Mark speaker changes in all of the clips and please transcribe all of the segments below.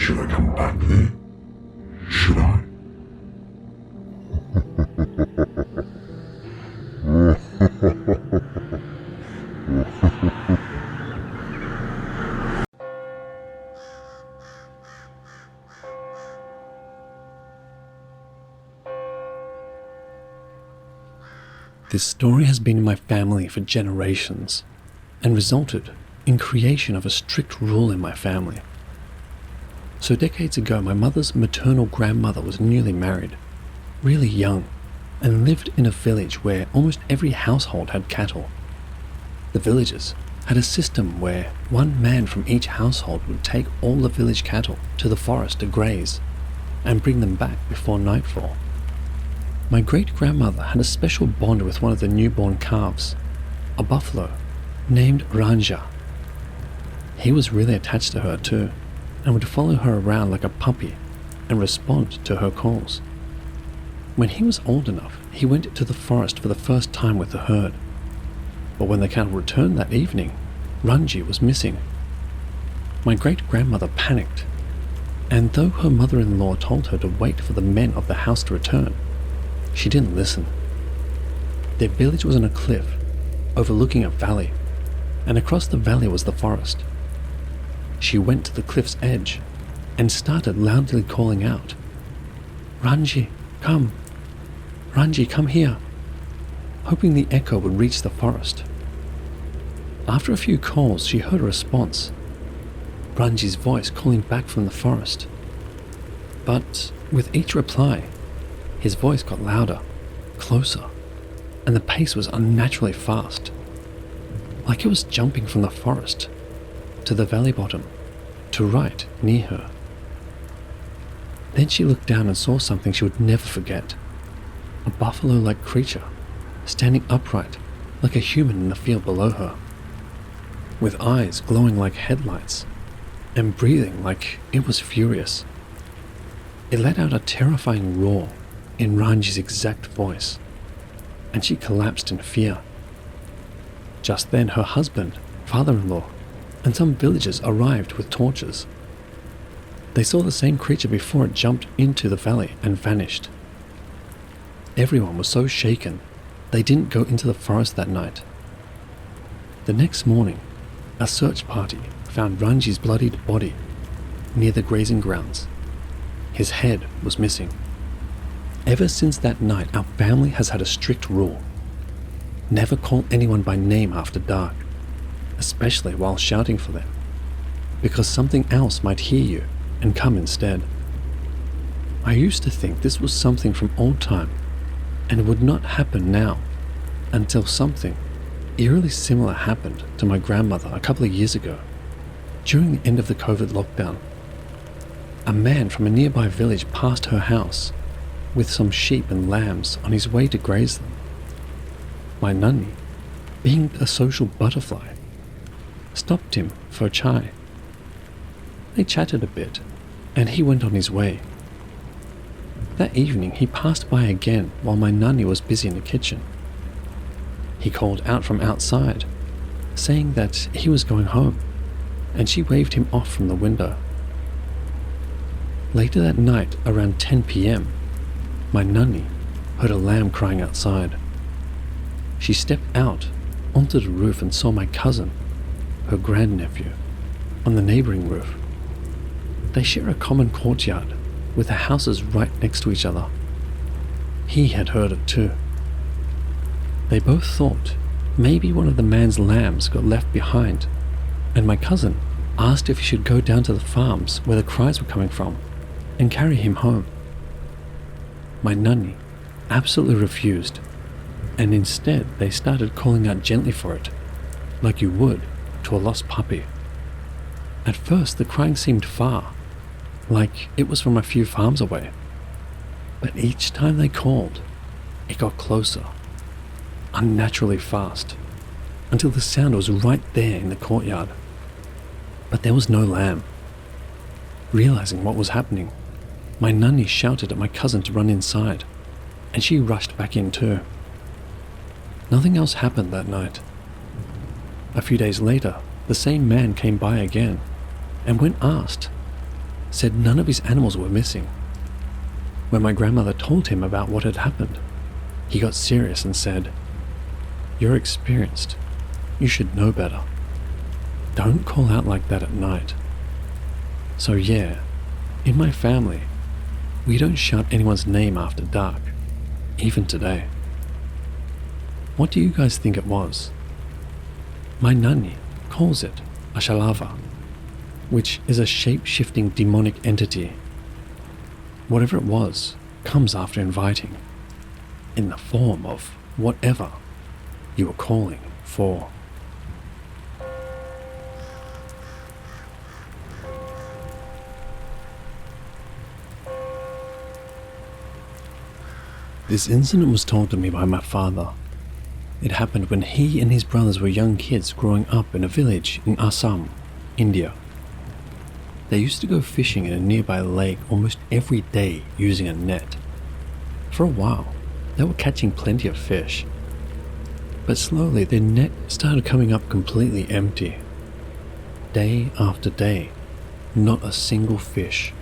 Speaker 1: Should I come back there? Should I?
Speaker 2: This story has been in my family for generations and resulted in creation of a strict rule in my family. So decades ago, my mother's maternal grandmother was newly married, really young, and lived in a village where almost every household had cattle. The villagers had a system where one man from each household would take all the village cattle to the forest to graze and bring them back before nightfall. My great-grandmother had a special bond with one of the newborn calves, a buffalo named Ranja. He was really attached to her too, and would follow her around like a puppy and respond to her calls. When he was old enough, he went to the forest for the first time with the herd. But when the cattle returned that evening, Ranji was missing. My great-grandmother panicked, and though her mother-in-law told her to wait for the men of the house to return, she didn't listen. Their village was on a cliff, overlooking a valley, and across the valley was the forest. She went to the cliff's edge and started loudly calling out, "Ranji, come! Ranji, come here!" hoping the echo would reach the forest. After a few calls, she heard a response, Ranji's voice calling back from the forest. But with each reply, his voice got louder, closer, and the pace was unnaturally fast, like it was jumping from the forest to the valley bottom, to right near her. Then she looked down and saw something she would never forget, a buffalo-like creature, standing upright like a human in the field below her, with eyes glowing like headlights, and breathing like it was furious. It let out a terrifying roar in Ranji's exact voice, and she collapsed in fear. Just then her husband, father-in-law, and some villagers arrived with torches. They saw the same creature before it jumped into the valley and vanished. Everyone was so shaken, they didn't go into the forest that night. The next morning, a search party found Ranji's bloodied body near the grazing grounds. His head was missing. Ever since that night, our family has had a strict rule. Never call anyone by name after dark, especially while shouting for them, because something else might hear you and come instead. I used to think this was something from old time, and it would not happen now, until something eerily similar happened to my grandmother a couple of years ago, during the end of the COVID lockdown. A man from a nearby village passed her house with some sheep and lambs on his way to graze them. My nanny, being a social butterfly, stopped him for a chai. They chatted a bit, and he went on his way. That evening he passed by again while my nanny was busy in the kitchen. He called out from outside, saying that he was going home, and she waved him off from the window. Later that night, around 10 p.m, my nanny heard a lamb crying outside. She stepped out onto the roof and saw my cousin, her grandnephew, on the neighboring roof. They share a common courtyard with the houses right next to each other. He had heard it too. They both thought maybe one of the man's lambs got left behind, and my cousin asked if he should go down to the farms where the cries were coming from and carry him home. My nanny absolutely refused, and instead they started calling out gently for it, like you would to a lost puppy. At first the crying seemed far, like it was from a few farms away, but each time they called, it got closer, unnaturally fast, until the sound was right there in the courtyard. But there was no lamb. Realizing what was happening, my nanny shouted at my cousin to run inside, and she rushed back in too. Nothing else happened that night. A few days later, the same man came by again, and when asked, said none of his animals were missing. When my grandmother told him about what had happened, he got serious and said, "You're experienced. You should know better. Don't call out like that at night." So yeah, in my family, we don't shout anyone's name after dark, even today. What do you guys think it was? My nanny calls it a shalava, which is a shape-shifting demonic entity. Whatever it was comes after inviting, in the form of whatever you were calling for. This incident was told to me by my father. It happened when he and his brothers were young kids growing up in a village in Assam, India. They used to go fishing in a nearby lake almost every day using a net. For a while, they were catching plenty of fish. But slowly their net started coming up completely empty. Day after day, not a single fish.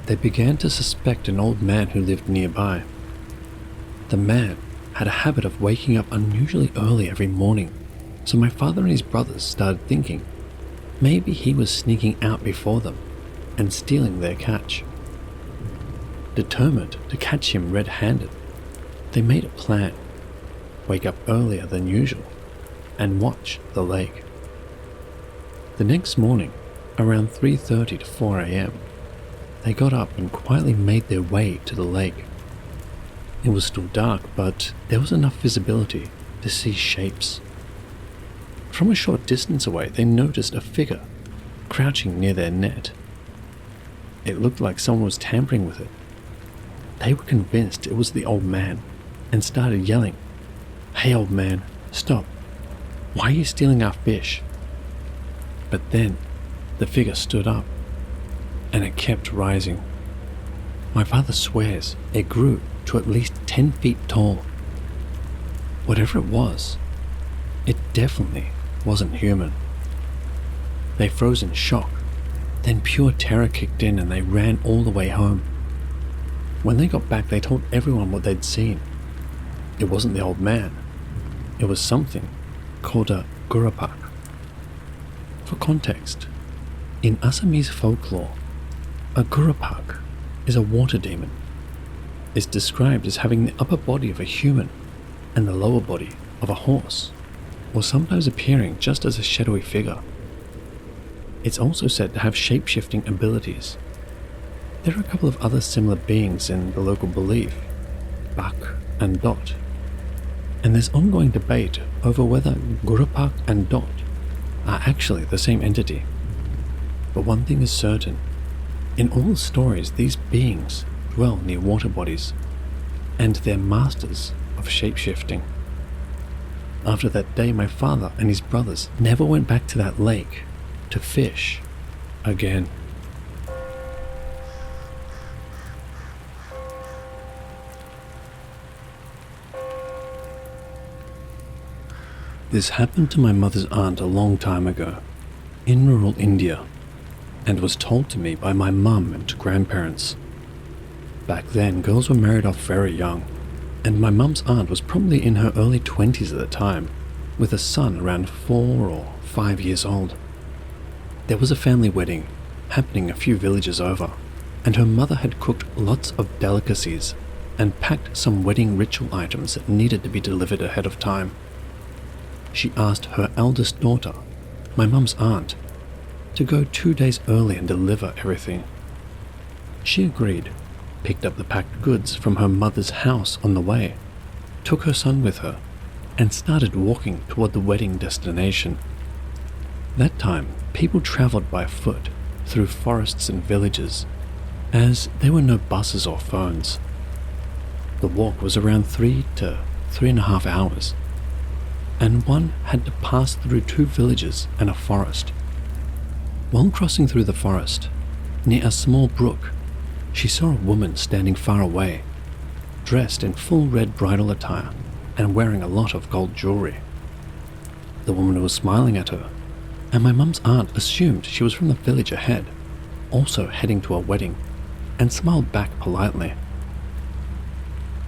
Speaker 2: They began to suspect an old man who lived nearby. The man had a habit of waking up unusually early every morning, so my father and his brothers started thinking maybe he was sneaking out before them and stealing their catch. Determined to catch him red-handed, they made a plan: wake up earlier than usual and watch the lake. The next morning, around 3:30 to 4 a.m., they got up and quietly made their way to the lake. It was still dark, but there was enough visibility to see shapes. From a short distance away, they noticed a figure crouching near their net. It looked like someone was tampering with it. They were convinced it was the old man and started yelling, "Hey old man, stop. Why are you stealing our fish?" But then the figure stood up, and it kept rising. My father swears it grew to at least 10 feet tall. Whatever it was, it definitely wasn't human. They froze in shock, then pure terror kicked in and they ran all the way home. When they got back, they told everyone what they'd seen. It wasn't the old man. It was something called a gurapak. For context, in Assamese folklore, a gurapak is a water demon. It's described as having the upper body of a human and the lower body of a horse, or sometimes appearing just as a shadowy figure. It's also said to have shape-shifting abilities. There are a couple of other similar beings in the local belief, Bak and Dot, and there's ongoing debate over whether Gurapak and Dot are actually the same entity. But one thing is certain: in all the stories, these beings dwell near water bodies, and they're masters of shape-shifting. After that day, my father and his brothers never went back to that lake to fish again. This happened to my mother's aunt a long time ago, in rural India, and was told to me by my mum and grandparents. Back then, girls were married off very young, and my mum's aunt was probably in her early 20s at the time, with a son around 4 or 5 years old. There was a family wedding happening a few villages over, and her mother had cooked lots of delicacies and packed some wedding ritual items that needed to be delivered ahead of time. She asked her eldest daughter, my mum's aunt, to go 2 days early and deliver everything. She agreed, picked up the packed goods from her mother's house on the way, took her son with her, and started walking toward the wedding destination. That time, people traveled by foot through forests and villages, as there were no buses or phones. The walk was around 3 to 3.5 hours, and one had to pass through 2 villages and a forest. While crossing through the forest, near a small brook, she saw a woman standing far away, dressed in full red bridal attire and wearing a lot of gold jewelry. The woman was smiling at her, and my mum's aunt assumed she was from the village ahead, also heading to a wedding, and smiled back politely.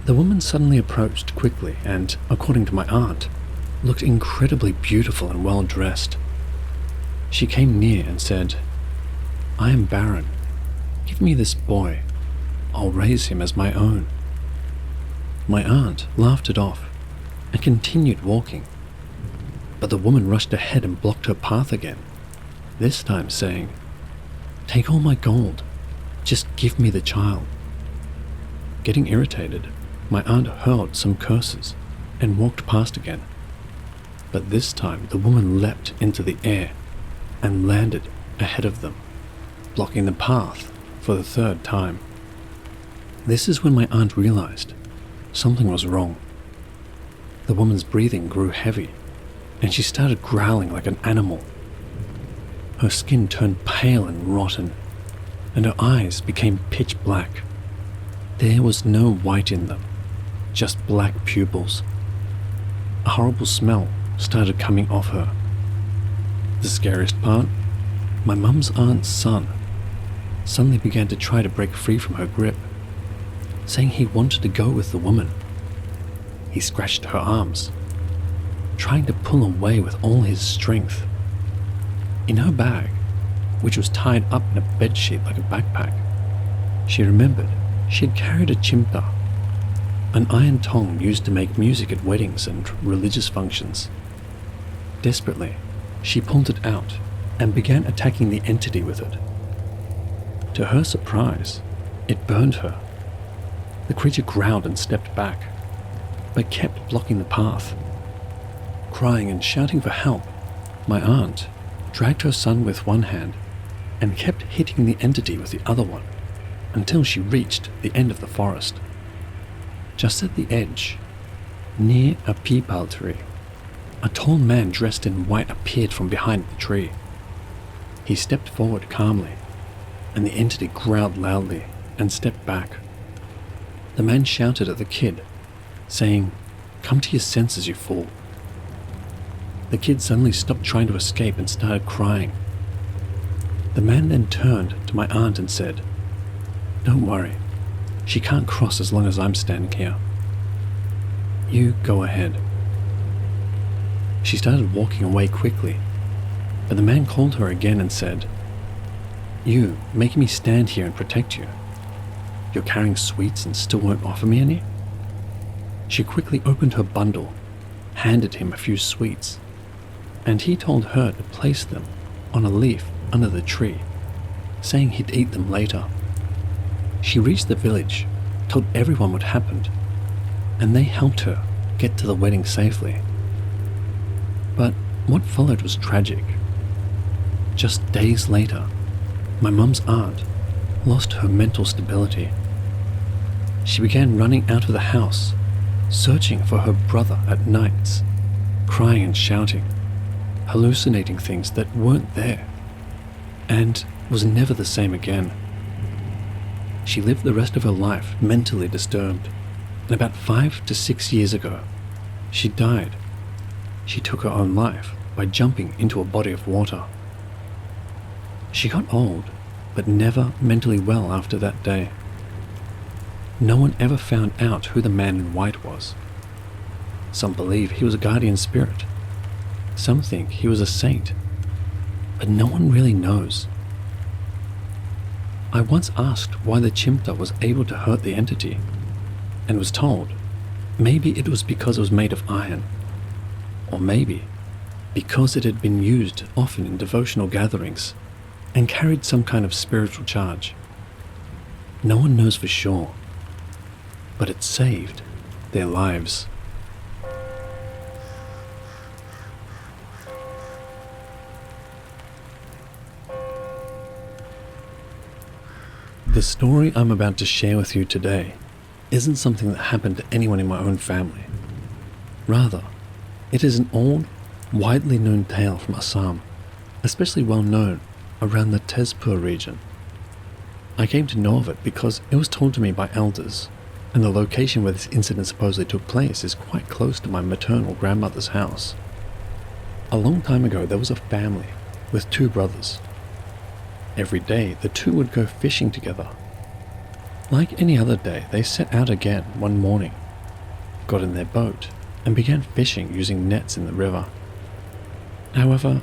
Speaker 2: The woman suddenly approached quickly and, according to my aunt, looked incredibly beautiful and well dressed. She came near and said, "I am barren. Give me this boy. I'll raise him as my own." My aunt laughed it off and continued walking, but the woman rushed ahead and blocked her path again, this time saying, "Take all my gold. Just give me the child." Getting irritated, my aunt hurled some curses and walked past again, but this time the woman leapt into the air and landed ahead of them, blocking the path for the third time. This is when my aunt realized something was wrong. The woman's breathing grew heavy, and she started growling like an animal. Her skin turned pale and rotten, and her eyes became pitch black. There was no white in them, just black pupils. A horrible smell started coming off her. The scariest part, my mum's aunt's son suddenly began to try to break free from her grip, saying he wanted to go with the woman. He scratched her arms, trying to pull away with all his strength. In her bag, which was tied up in a bedsheet like a backpack, she remembered she had carried a chimta, an iron tongue used to make music at weddings and religious functions. Desperately, she pulled it out and began attacking the entity with it. To her surprise, it burned her. The creature growled and stepped back, but kept blocking the path. Crying and shouting for help, my aunt dragged her son with one hand and kept hitting the entity with the other one until she reached the end of the forest. Just at the edge, near a peepal tree, a tall man dressed in white appeared from behind the tree. He stepped forward calmly, and the entity growled loudly and stepped back. The man shouted at the kid, saying, "Come to your senses, you fool." The kid suddenly stopped trying to escape and started crying. The man then turned to my aunt and said, "Don't worry, she can't cross as long as I'm standing here. You go ahead." She started walking away quickly, but the man called her again and said, "You making me stand here and protect you? You're carrying sweets and still won't offer me any?" She quickly opened her bundle, handed him a few sweets, and he told her to place them on a leaf under the tree, saying he'd eat them later. She reached the village, told everyone what happened, and they helped her get to the wedding safely. But what followed was tragic. Just days later, my mum's aunt lost her mental stability. She began running out of the house, searching for her brother at nights, crying and shouting, hallucinating things that weren't there, and was never the same again. She lived the rest of her life mentally disturbed, and about 5 to 6 years ago, she died. She took her own life by jumping into a body of water. She got old, but never mentally well after that day. No one ever found out who the man in white was. Some believe he was a guardian spirit. Some think he was a saint, but no one really knows. I once asked why the chimta was able to hurt the entity, and was told maybe it was because it was made of iron, or maybe because it had been used often in devotional gatherings and carried some kind of spiritual charge. No one knows for sure, but it saved their lives. The story I'm about to share with you today isn't something that happened to anyone in my own family. Rather, it is an old, widely known tale from Assam, especially well known around the Tezpur region. I came to know of it because it was told to me by elders, and the location where this incident supposedly took place is quite close to my maternal grandmother's house. A long time ago, there was a family with 2 brothers. Every day, the two would go fishing together. Like any other day, they set out again one morning, got in their boat, and began fishing using nets in the river. However,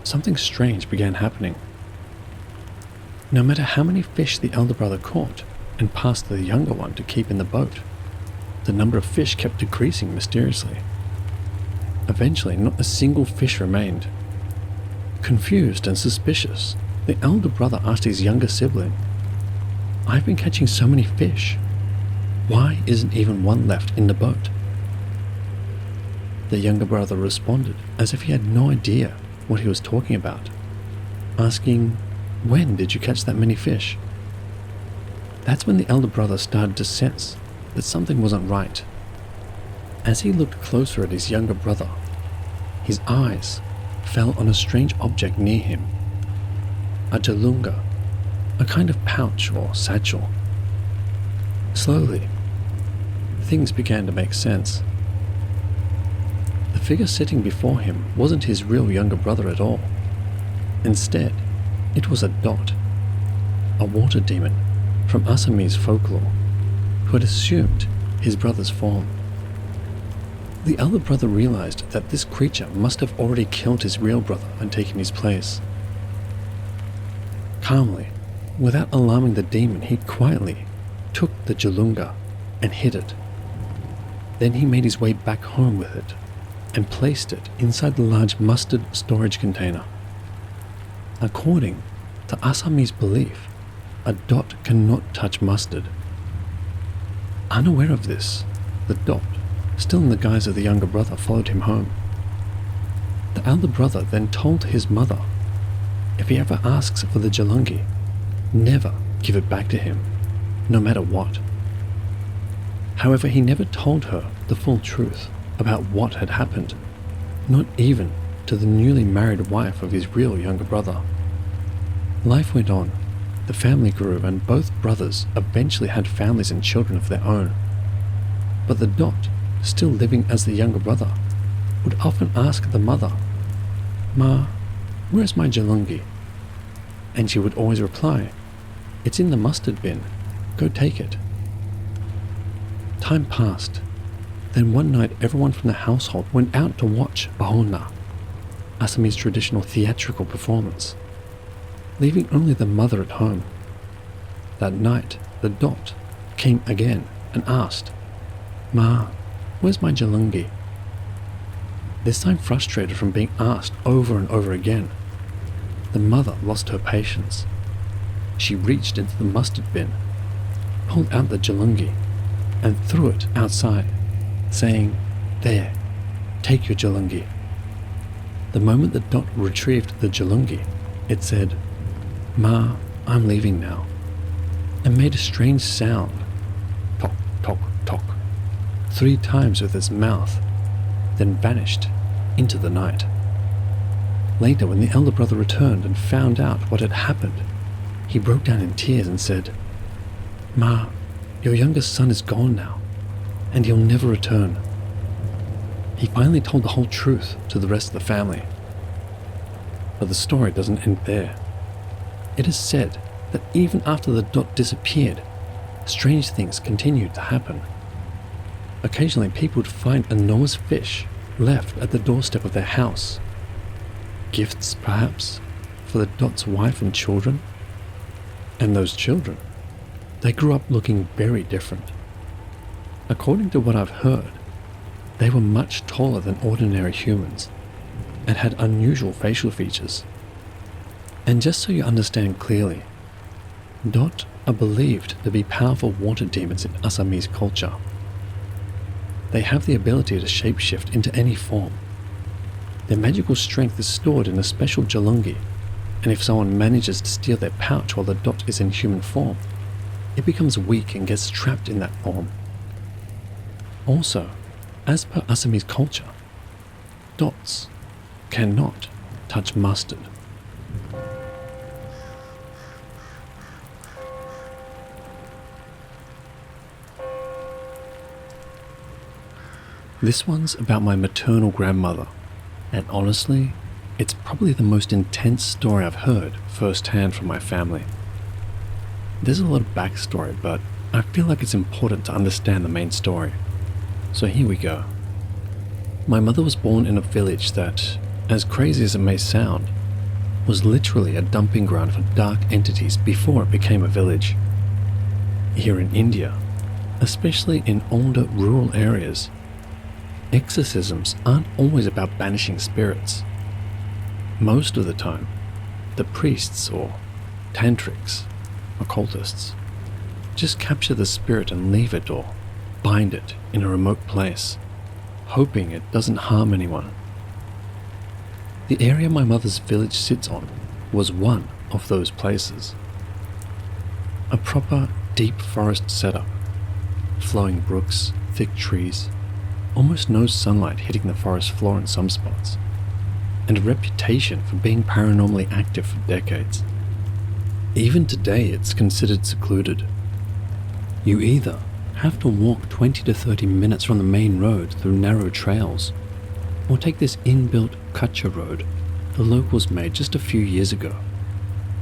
Speaker 2: something strange began happening. No matter how many fish the elder brother caught and passed to the younger one to keep in the boat, the number of fish kept decreasing mysteriously. Eventually, not a single fish remained. Confused and suspicious, the elder brother asked his younger sibling, "I've been catching so many fish. Why isn't even one left in the boat?" The younger brother responded as if he had no idea what he was talking about, asking, "When did you catch that many fish?" That's when the elder brother started to sense that something wasn't right. As he looked closer at his younger brother, his eyes fell on a strange object near him. A jalunga, a kind of pouch or satchel. Slowly, things began to make sense. The figure sitting before him wasn't his real younger brother at all. Instead, it was a dot, a water demon from Assamese folklore, who had assumed his brother's form. The elder brother realized that this creature must have already killed his real brother and taken his place. Calmly, without alarming the demon, he quietly took the jalunga and hid it. Then he made his way back home with it and placed it inside the large mustard storage container. According to Assamese belief, a dot cannot touch mustard. Unaware of this, the dot, still in the guise of the younger brother, followed him home. The elder brother then told his mother, if he ever asks for the jalungi, never give it back to him, no matter what. However, he never told her the full truth about what had happened, not even to the newly married wife of his real younger brother. Life went on, the family grew, and both brothers eventually had families and children of their own. But the dot, still living as the younger brother, would often ask the mother, "Ma, where's my jalungi?" And she would always reply, "It's in the mustard bin, go take it." Time passed. Then one night everyone from the household went out to watch Bahona, Assamese traditional theatrical performance, leaving only the mother at home. That night, the dot came again and asked, "Ma, where's my jalungi?" This time frustrated from being asked over and over again, the mother lost her patience. She reached into the mustard bin, pulled out the jalungi, and threw it outside, saying, "There, take your jalungi." The moment the dot retrieved the jalungi, it said, "Ma, I'm leaving now," and made a strange sound, tock, tock, tock, 3 times with its mouth, then vanished into the night. Later, when the elder brother returned and found out what had happened, he broke down in tears and said, "Ma, your youngest son is gone now, and he'll never return." He finally told the whole truth to the rest of the family. But the story doesn't end there. It is said that even after the dot disappeared, strange things continued to happen. Occasionally, people would find enormous fish left at the doorstep of their house. Gifts, perhaps, for the dot's wife and children. And those children, they grew up looking very different. According to what I've heard, they were much taller than ordinary humans and had unusual facial features. And just so you understand clearly, dot are believed to be powerful water demons in Assamese culture. They have the ability to shapeshift into any form. Their magical strength is stored in a special jalungi, and if someone manages to steal their pouch while the dot is in human form, it becomes weak and gets trapped in that form. Also, as per Assamese culture, dots cannot touch mustard. This one's about my maternal grandmother, and honestly, It's probably the most intense story I've heard firsthand from my family. There's a lot of backstory, but I feel like it's important to understand the main story. So here we go. My mother was born in a village that, as crazy as it may sound, was literally a dumping ground for dark entities before it became a village. Here in India, especially in older rural areas, exorcisms aren't always about banishing spirits. Most of the time, the priests or tantrics, occultists, just capture the spirit and leave it or bind it in a remote place, hoping it doesn't harm anyone. The area my mother's village sits on was one of those places. A proper deep forest setup, flowing brooks, thick trees, almost no sunlight hitting the forest floor in some spots, and a reputation for being paranormally active for decades. Even today it's considered secluded. You either have to walk 20 to 30 minutes from the main road through narrow trails, or take this inbuilt Kutcha road the locals made just a few years ago,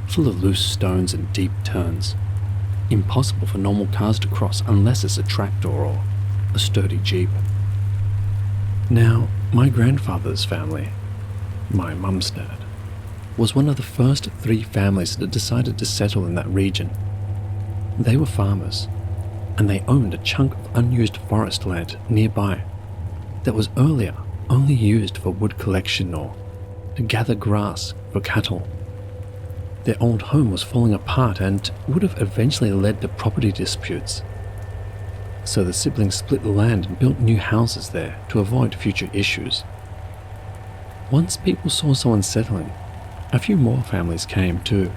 Speaker 2: full of loose stones and deep turns, impossible for normal cars to cross unless it's a tractor or a sturdy jeep. Now, my grandfather's family, my mum's dad, was one of the first 3 families that decided to settle in that region. They were farmers, and they owned a chunk of unused forest land nearby that was earlier only used for wood collection or to gather grass for cattle. Their old home was falling apart and would have eventually led to property disputes. So the siblings split the land and built new houses there to avoid future issues. Once people saw someone settling, a few more families came too.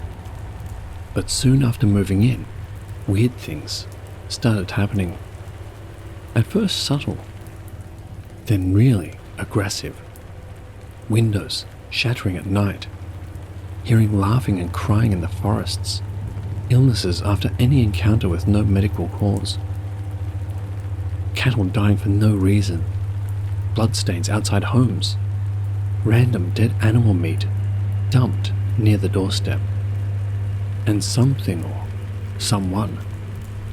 Speaker 2: But soon after moving in, weird things started happening. At first subtle, then really aggressive. Windows shattering at night, hearing laughing and crying in the forests, illnesses after any encounter with no medical cause, cattle dying for no reason, bloodstains outside homes, random dead animal meat dumped near the doorstep, and something or someone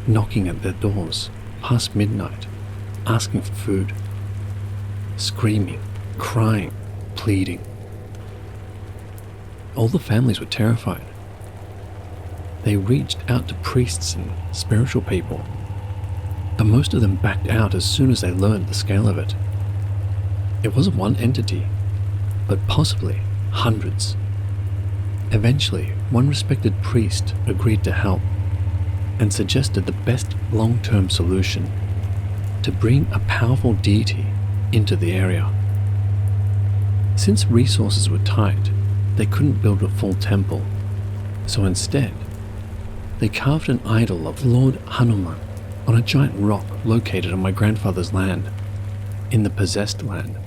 Speaker 2: knocking at their doors past midnight, asking for food, screaming, crying, pleading. All the families were terrified. They reached out to priests and spiritual people, but most of them backed out as soon as they learned the scale of it. It wasn't one entity, but possibly hundreds. Eventually, one respected priest agreed to help and suggested the best long-term solution: to bring a powerful deity into the area. Since resources were tight, they couldn't build a full temple, so instead, they carved an idol of Lord Hanuman on a giant rock located on my grandfather's land, in the possessed land.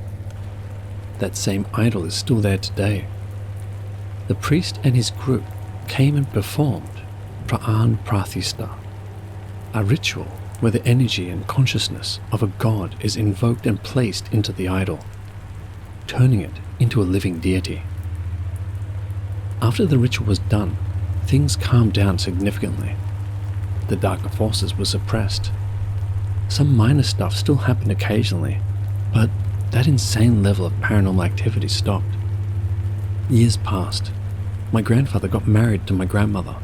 Speaker 2: That same idol is still there today. The priest and his group came and performed Pran Prathista, a ritual where the energy and consciousness of a god is invoked and placed into the idol, turning it into a living deity. After the ritual was done, things calmed down significantly. The darker forces were suppressed. Some minor stuff still happened occasionally, but that insane level of paranormal activity stopped. Years passed. My grandfather got married to my grandmother.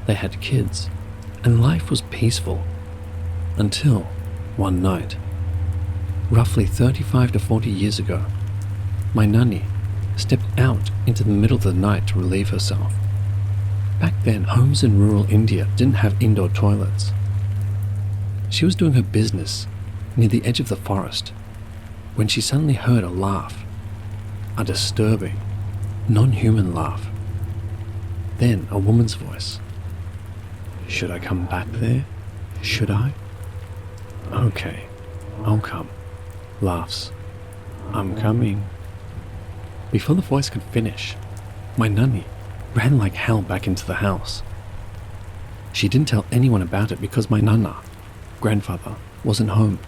Speaker 2: They had kids, and life was peaceful. Until one night, roughly 35 to 40 years ago, my nanny stepped out into the middle of the night to relieve herself. Back then, homes in rural India didn't have indoor toilets. She was doing her business near the edge of the forest when she suddenly heard a laugh, a disturbing, non-human laugh. Then a woman's voice. "Should I come back there? Should I?" "Okay, I'll come." Laughs. "I'm coming." Before the voice could finish, my nanny ran like hell back into the house. She didn't tell anyone about it because my nana, grandfather, wasn't home.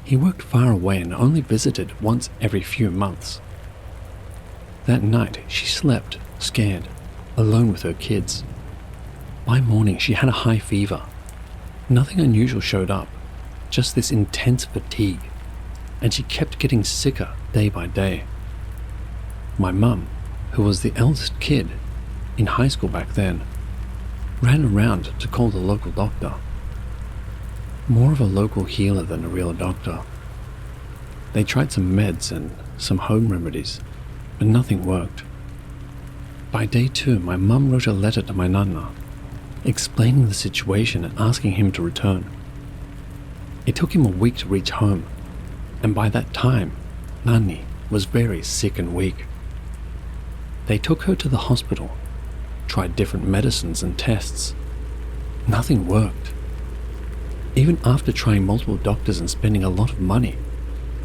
Speaker 2: He worked far away and only visited once every few months. That night, she slept, scared, alone with her kids. By morning, she had a high fever. Nothing unusual showed up, just this intense fatigue, and she kept getting sicker day by day. My mum, who was the eldest kid in high school back then, ran around to call the local doctor. More of a local healer than a real doctor. They tried some meds and some home remedies, but nothing worked. By day 2, my mum wrote a letter to my nana, explaining the situation and asking him to return. It took him a week to reach home, and by that time, Nani was very sick and weak. They took her to the hospital, tried different medicines and tests. Nothing worked. Even after trying multiple doctors and spending a lot of money,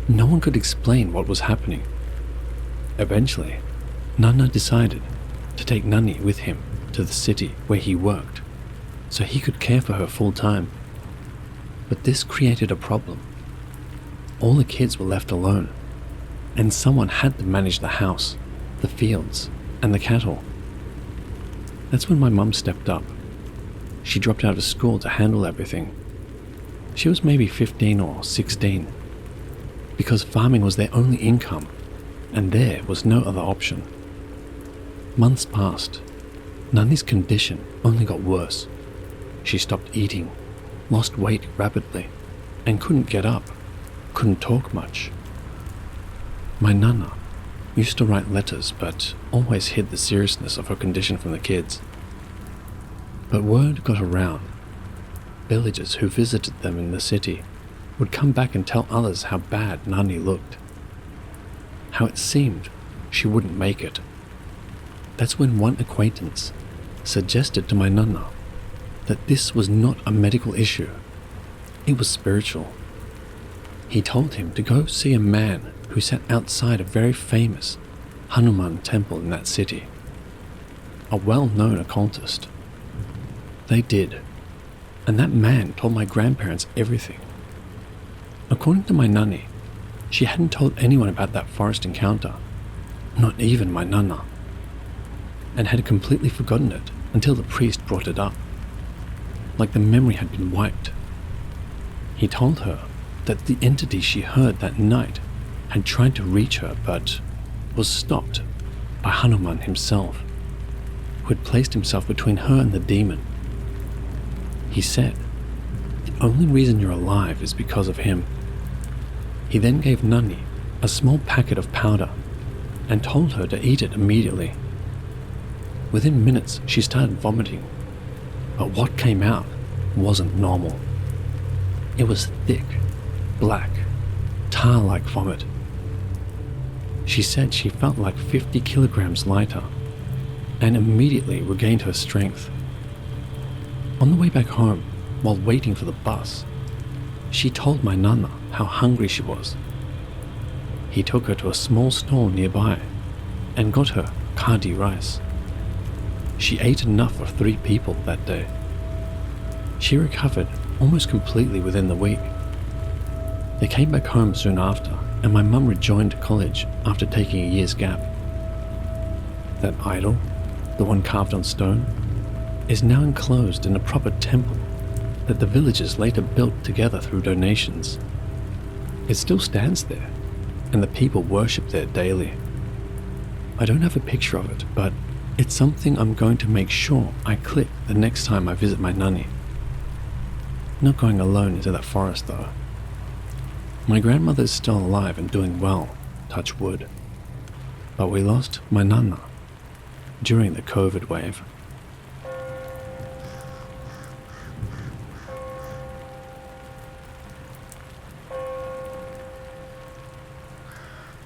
Speaker 2: no one could explain what was happening. Eventually, Nana decided to take Nani with him to the city where he worked, so he could care for her full time. But this created a problem. All the kids were left alone, and someone had to manage the house, the fields, and the cattle. That's when my mum stepped up. She dropped out of school to handle everything. She was maybe 15 or 16, because farming was their only income, and there was no other option. Months passed. Nani's condition only got worse. She stopped eating, lost weight rapidly, and couldn't get up, couldn't talk much. My nana used to write letters, but always hid the seriousness of her condition from the kids. But word got around. Villagers who visited them in the city would come back and tell others how bad Nani looked, how it seemed she wouldn't make it. That's when one acquaintance suggested to my nana that this was not a medical issue, it was spiritual. He told him to go see a man who sat outside a very famous Hanuman temple in that city, a well-known occultist. They did, and that man told my grandparents everything. According to my nani, she hadn't told anyone about that forest encounter, not even my nana, and had completely forgotten it until the priest brought it up, like the memory had been wiped. He told her that the entity she heard that night had tried to reach her but was stopped by Hanuman himself, who had placed himself between her and the demon. He said, "The only reason you're alive is because of him." He then gave Nani a small packet of powder and told her to eat it immediately. Within minutes, she started vomiting, but what came out wasn't normal. It was thick, black, tar-like vomit. She said she felt like 50 kilograms lighter and immediately regained her strength. On the way back home, while waiting for the bus, she told my nana how hungry she was. He took her to a small stall nearby and got her kadi rice. She ate enough for 3 people that day. She recovered almost completely within the week. They came back home soon after, and my mum rejoined college after taking a year's gap. That idol, the one carved on stone, is now enclosed in a proper temple that the villagers later built together through donations. It still stands there, and the people worship there daily. I don't have a picture of it, but it's something I'm going to make sure I click the next time I visit my nani. Not going alone into that forest though. My grandmother is still alive and doing well, touch wood. But we lost my nana during the COVID wave.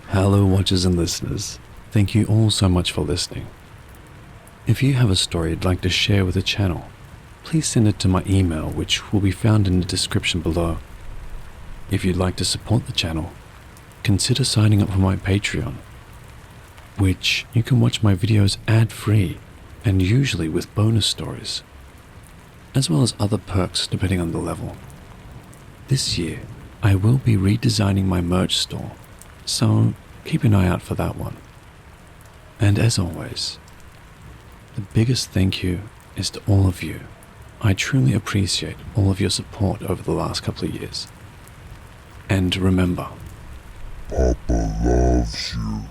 Speaker 2: Hello watchers and listeners, thank you all so much for listening. If you have a story you'd like to share with the channel, please send it to my email, which will be found in the description below. If you'd like to support the channel, consider signing up for my Patreon, which you can watch my videos ad-free and usually with bonus stories, as well as other perks depending on the level. This year, I will be redesigning my merch store, so keep an eye out for that one. And as always, the biggest thank you is to all of you. I truly appreciate all of your support over the last couple of years. And remember,
Speaker 1: Papa loves you.